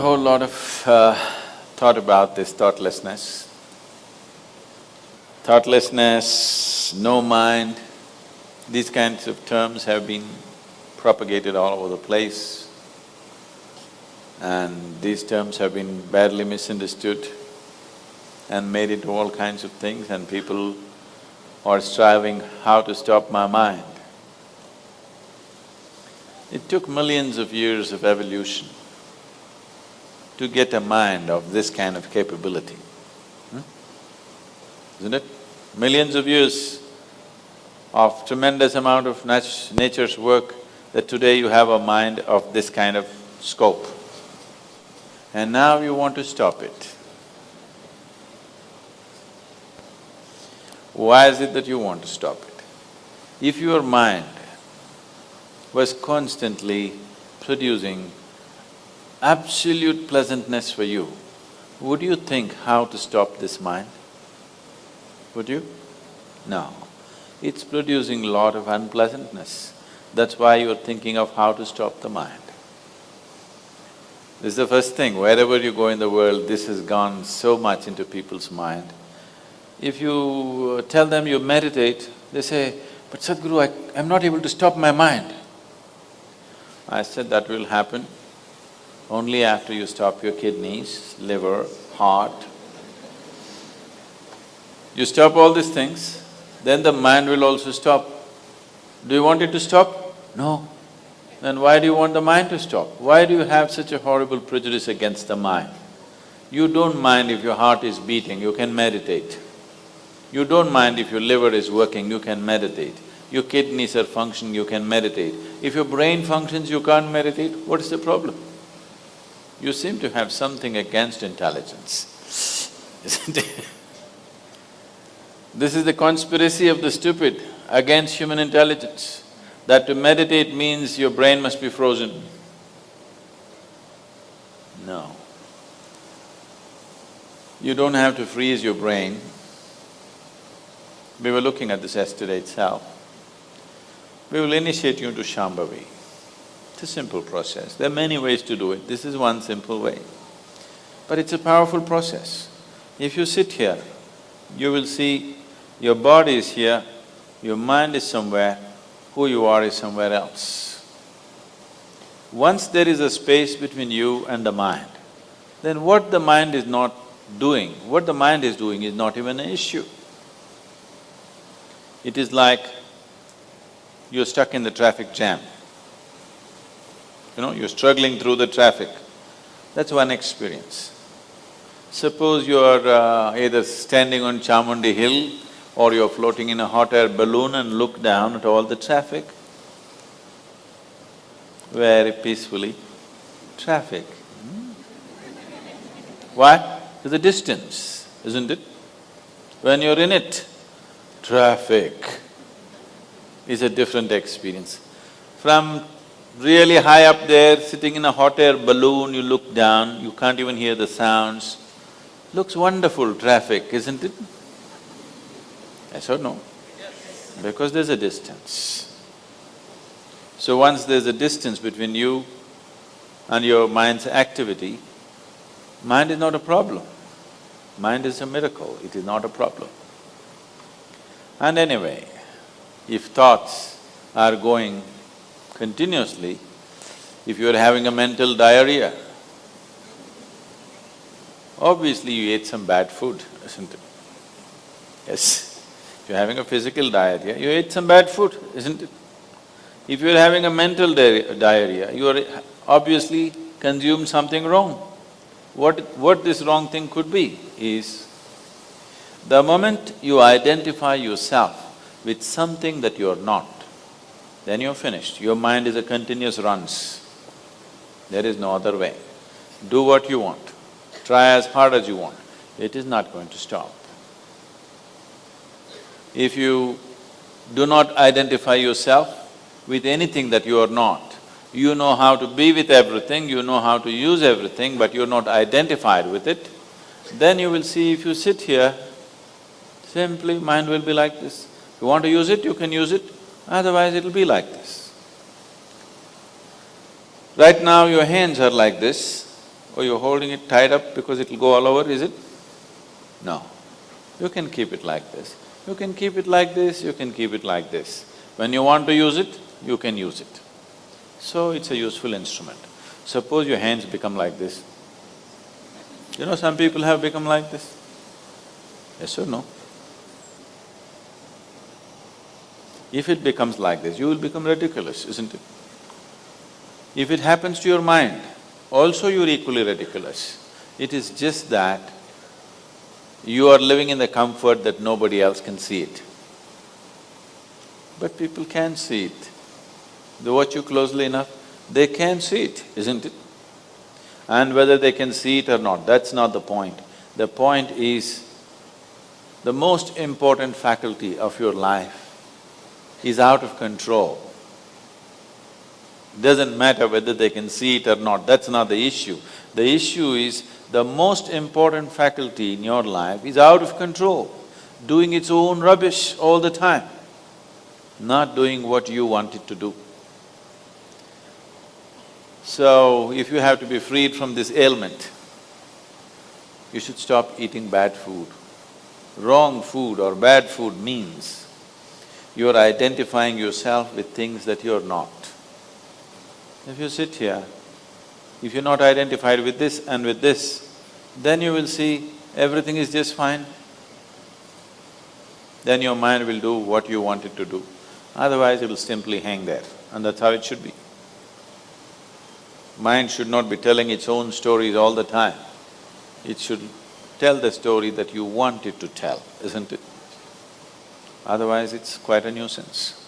whole lot of thought about this thoughtlessness. Thoughtlessness, no mind, these kinds of terms have been propagated all over the place, and these terms have been badly misunderstood and made into all kinds of things, and people are striving how to stop my mind. It took millions of years of evolution to get a mind of this kind of capability, isn't it? Millions of years of tremendous amount of nature's work that today you have a mind of this kind of scope. And now you want to stop it. Why is it that you want to stop it? If your mind was constantly producing absolute pleasantness for you, would you think how to stop this mind? Would you? No. It's producing a lot of unpleasantness. That's why you're thinking of how to stop the mind. This is the first thing, wherever you go in the world, this has gone so much into people's mind. If you tell them you meditate, they say, "But Sadhguru, I'm not able to stop my mind." I said, that will happen only after you stop your kidneys, liver, heart. You stop all these things, then the mind will also stop. Do you want it to stop? No. Then why do you want the mind to stop? Why do you have such a horrible prejudice against the mind? You don't mind if your heart is beating, you can meditate. You don't mind if your liver is working, you can meditate. Your kidneys are functioning, you can meditate. If your brain functions, you can't meditate, what is the problem? You seem to have something against intelligence, isn't it? This is the conspiracy of the stupid against human intelligence, that to meditate means your brain must be frozen. No. You don't have to freeze your brain. We were looking at this yesterday itself. We will initiate you into Shambhavi. It's a simple process. There are many ways to do it, this is one simple way. But it's a powerful process. If you sit here, you will see your body is here, your mind is somewhere, who you are is somewhere else. Once there is a space between you and the mind, then what the mind is not doing, what the mind is doing is not even an issue. It is like you're stuck in the traffic jam. You're struggling through the traffic. That's one experience. Suppose you're either standing on Chamundi Hill or you're floating in a hot air balloon and look down at all the traffic. Very peacefully, traffic. Why? To the distance, isn't it? When you're in it, traffic is a different experience. From really high up there, sitting in a hot air balloon, you look down, you can't even hear the sounds. Looks wonderful, traffic, isn't it? Yes or no? Because there's a distance. So once there's a distance between you and your mind's activity, mind is not a problem. Mind is a miracle, it is not a problem. And anyway, if thoughts are going continuously, if you're having a mental diarrhea, obviously you ate some bad food, isn't it? Yes. If you're having a physical diarrhea, you ate some bad food, isn't it? If you're having a mental diarrhea, you are obviously consumed something wrong. What this wrong thing could be is, the moment you identify yourself with something that you're not, then you're finished. Your mind is a continuous runs. There is no other way. Do what you want, try as hard as you want, it is not going to stop. If you do not identify yourself with anything that you are not, you know how to be with everything, you know how to use everything, but you're not identified with it, then you will see if you sit here, simply mind will be like this. If you want to use it, you can use it, otherwise it'll be like this. Right now your hands are like this, or you're holding it tied up because it'll go all over, is it? No. You can keep it like this. You can keep it like this, you can keep it like this. When you want to use it, you can use it. So it's a useful instrument. Suppose your hands become like this. You know, some people have become like this. Yes or no? If it becomes like this, you will become ridiculous, isn't it? If it happens to your mind, also you're equally ridiculous. It is just that you are living in the comfort that nobody else can see it. But people can see it. They watch you closely enough, they can see it, isn't it? And whether they can see it or not, that's not the point. The point is, the most important faculty of your life is out of control. Doesn't matter whether they can see it or not, that's not the issue. The issue is, the most important faculty in your life is out of control, doing its own rubbish all the time, not doing what you want it to do. So, if you have to be freed from this ailment, you should stop eating bad food. Wrong food or bad food means you're identifying yourself with things that you're not. If you sit here, if you're not identified with this and with this, then you will see everything is just fine. Then your mind will do what you want it to do. Otherwise, it will simply hang there, and that's how it should be. Mind should not be telling its own stories all the time. It should tell the story that you want it to tell, isn't it? Otherwise, it's quite a nuisance.